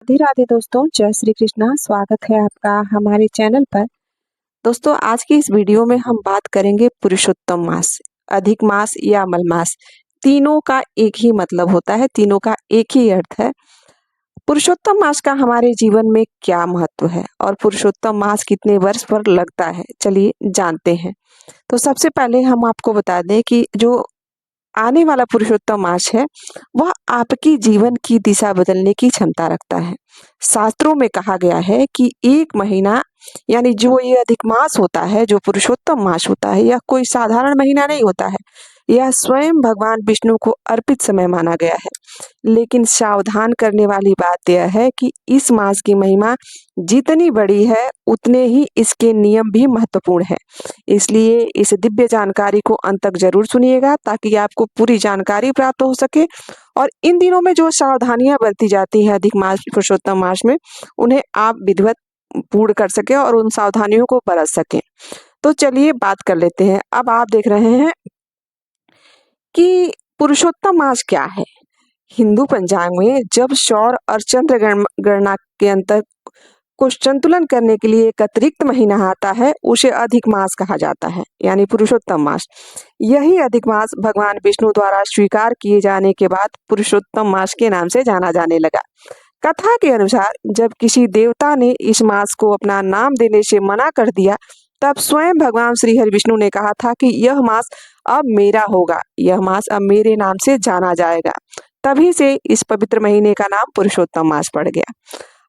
राधे राधे दोस्तों, जय श्री कृष्णा। स्वागत है आपका हमारे चैनल पर। दोस्तों, आज की इस वीडियो में हम बात करेंगे पुरुषोत्तम मास, अधिक मास या मलमास। तीनों का एक ही मतलब होता है, तीनों का एक ही अर्थ है। पुरुषोत्तम मास का हमारे जीवन में क्या महत्व है और पुरुषोत्तम मास कितने वर्ष पर लगता है, चलिए जानते हैं। तो सबसे पहले हम आपको बता दें कि जो आने वाला पुरुषोत्तम मास है, वह आपकी जीवन की दिशा बदलने की क्षमता रखता है। शास्त्रों में कहा गया है कि 1 महीना यानी जो ये अधिक मास होता है, जो पुरुषोत्तम मास होता है, यह कोई साधारण महीना नहीं होता है। यह स्वयं भगवान विष्णु को अर्पित समय माना गया है। लेकिन सावधान करने वाली बात यह है कि इस मास की महिमा जितनी बड़ी है, उतने ही इसके नियम भी महत्वपूर्ण है। इसलिए इस दिव्य जानकारी को अंत तक जरूर सुनिएगा ताकि आपको पूरी जानकारी प्राप्त हो सके और इन दिनों में जो सावधानियां बरती जाती हैं अधिक मास पुरुषोत्तम मास में, उन्हें आप विधिवत पूर्ण कर सके और उन सावधानियों को बरत सकें। तो चलिए बात कर लेते हैं। अब आप देख रहे हैं कि पुरुषोत्तम मास क्या है। हिंदू पंचांग में जब सौर और चंद्र गणना के अंतर को संतुलन करने के लिए एक अतिरिक्त महीना आता है, उसे अधिक मास कहा जाता है, यानी पुरुषोत्तम मास। यही अधिक मास भगवान विष्णु द्वारा स्वीकार किए जाने के बाद पुरुषोत्तम मास के नाम से जाना जाने लगा। कथा के अनुसार जब किसी देवता ने इस मास को अपना नाम देने से मना कर दिया, तब स्वयं भगवान श्री हरि विष्णु ने कहा था कि यह मास अब मेरा होगा, यह मास अब मेरे नाम से जाना जाएगा। तभी से इस पवित्र महीने का नाम पुरुषोत्तम मास पड़ गया।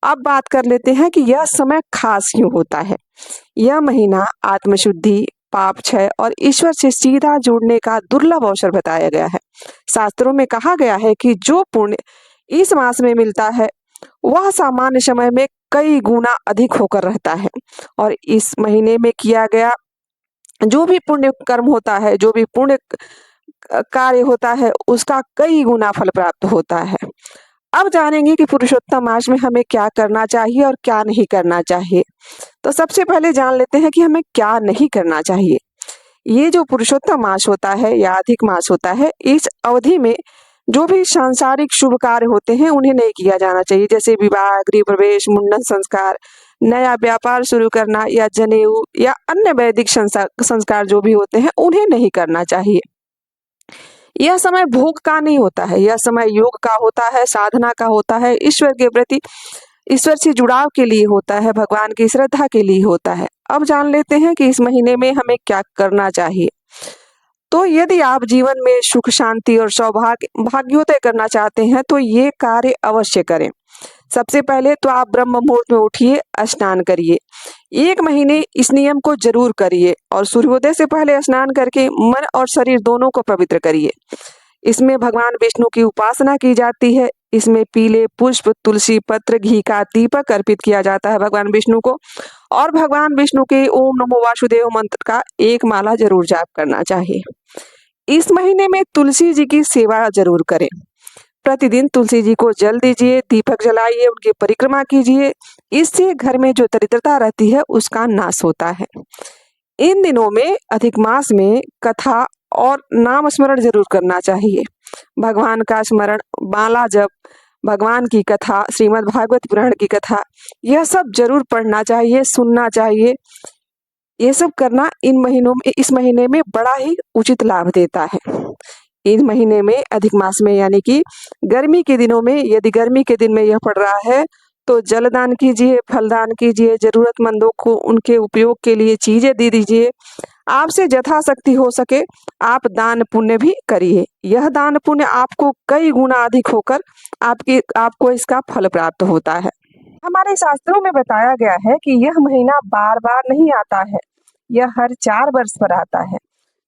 अब बात कर लेते हैं कि यह समय खास क्यों होता है। यह महीना आत्मशुद्धि, पाप क्षय और ईश्वर से सीधा जुड़ने का दुर्लभ अवसर बताया गया है। शास्त्रों में कहा गया है कि जो पुण्य इस मास में मिलता है, वह सामान्य समय में कई गुना अधिक होकर रहता है और इस महीने में किया गया जो भी पुण्य कर्म होता है, जो भी पुण्य कार्य होता है, उसका कई गुना फल प्राप्त होता है। अब जानेंगे कि पुरुषोत्तम मास में हमें क्या करना चाहिए और क्या नहीं करना चाहिए। तो सबसे पहले जान लेते हैं कि हमें क्या नहीं करना चाहिए। ये जो पुरुषोत्तम मास होता है या अधिक मास होता है, इस अवधि में जो भी सांसारिक शुभ कार्य होते हैं, उन्हें नहीं किया जाना चाहिए। जैसे विवाह, गृह प्रवेश, मुंडन संस्कार, नया व्यापार शुरू करना या जनेऊ या अन्य वैदिक संस्कार जो भी होते हैं, उन्हें नहीं करना चाहिए। यह समय भोग का नहीं होता है, यह समय योग का होता है, साधना का होता है, ईश्वर के प्रति, ईश्वर से जुड़ाव के लिए होता है, भगवान की श्रद्धा के लिए होता है। अब जान लेते हैं कि इस महीने में हमें क्या करना चाहिए। तो यदि आप जीवन में सुख, शांति और सौभाग्य भाग्योदय करना चाहते हैं, तो ये कार्य अवश्य करें। सबसे पहले तो आप ब्रह्म मुहूर्त में उठिए, स्नान करिए। 1 महीने इस नियम को जरूर करिए और सूर्योदय से पहले स्नान करके मन और शरीर दोनों को पवित्र करिए। इसमें भगवान विष्णु की उपासना की जाती है। इसमें पीले पुष्प, तुलसी पत्र, घी का दीपक अर्पित किया जाता है भगवान विष्णु को और भगवान विष्णु के ओम नमो वासुदेव मंत्र का एक माला जरूर जाप करना चाहिए। इस महीने में तुलसी जी की सेवा जरूर करें। प्रतिदिन तुलसी जी को जल दीजिए, दीपक जलाइए, उनकी परिक्रमा कीजिए। इससे घर में जो दरिद्रता रहती है, उसका नाश होता है। इन दिनों में अधिक मास में कथा और नाम स्मरण जरूर करना चाहिए। भगवान का स्मरण, माला जप, भगवान की कथा, श्रीमद् भागवत पुराण की कथा, यह सब जरूर पढ़ना चाहिए, सुनना चाहिए। ये सब करना इन महीनों में, इस महीने में बड़ा ही उचित लाभ देता है। इन महीने में अधिक मास में यानी कि गर्मी के दिनों में, यदि गर्मी के दिन में यह पड़ रहा है, तो जलदान कीजिए, फलदान कीजिए, जरूरतमंदों को उनके उपयोग के लिए चीजें दे दीजिए। आपसे यथाशक्ति हो सके आप दान पुण्य भी करिए। यह दान पुण्य आपको कई गुना अधिक होकर आपको इसका फल प्राप्त होता है। हमारे शास्त्रों में बताया गया है कि यह महीना बार बार नहीं आता है, यह हर 4 वर्ष पर आता है।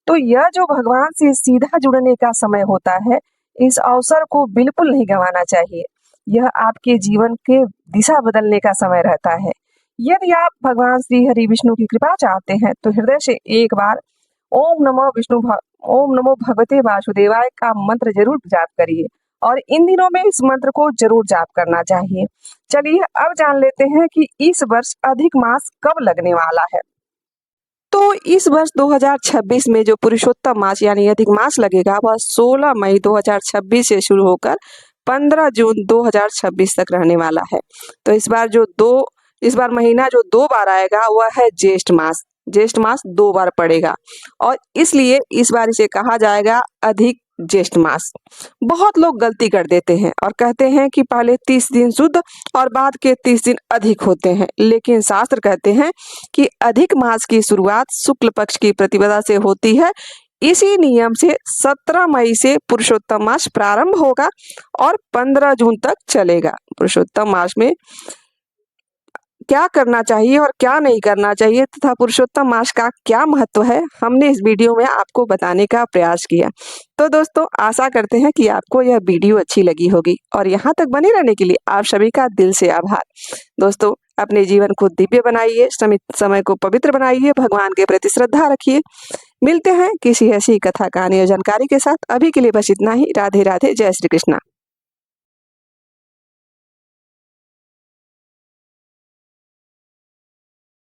तो यह जो भगवान से सीधा जुड़ने का समय होता है, इस अवसर को बिल्कुल नहीं गंवाना चाहिए। यह आपके जीवन के दिशा बदलने का समय रहता है। यदि आप भगवान श्री हरि विष्णु की कृपा चाहते हैं, तो हृदय से एक बार ओम नमो भगवते वासुदेवाय का मंत्र जरूर जाप करिए और इन दिनों में इस मंत्र को जरूर जाप करना चाहिए। चलिए अब जान लेते हैं कि इस वर्ष अधिक मास कब लगने वाला है। तो इस वर्ष 2026 में जो पुरुषोत्तम मास यानी अधिक मास लगेगा, वह 16 मई 2026 से शुरू होकर 15 जून 2026 तक रहने वाला है। तो इस बार महीना जो 2 बार आएगा वह है ज्येष्ठ मास। ज्येष्ठ मास 2 बार पड़ेगा और इसलिए इस बार इसे कहा जाएगा अधिक ज्येष्ठ मास। बहुत लोग गलती कर देते हैं और कहते हैं कि पहले 30 दिन शुद्ध और बाद के 30 दिन अधिक होते हैं, लेकिन शास्त्र कहते हैं कि अधिक मास की शुरुआत शुक्ल पक्ष की प्रतिपदा से होती है। इसी नियम से 17 मई से पुरुषोत्तम मास प्रारंभ होगा और 15 जून तक चलेगा। पुरुषोत्तम मास में क्या करना चाहिए और क्या नहीं करना चाहिए तथा पुरुषोत्तम मास का क्या महत्व है, हमने इस वीडियो में आपको बताने का प्रयास किया। तो दोस्तों, आशा करते हैं कि आपको यह वीडियो अच्छी लगी होगी और यहाँ तक बने रहने के लिए आप सभी का दिल से आभार। दोस्तों, अपने जीवन को दिव्य बनाइए, समय को पवित्र बनाइए, भगवान के प्रति श्रद्धा रखिए। मिलते हैं किसी ऐसी कथा कहानी और जानकारी के साथ। अभी के लिए बस इतना ही। राधे राधे, जय श्री कृष्णा।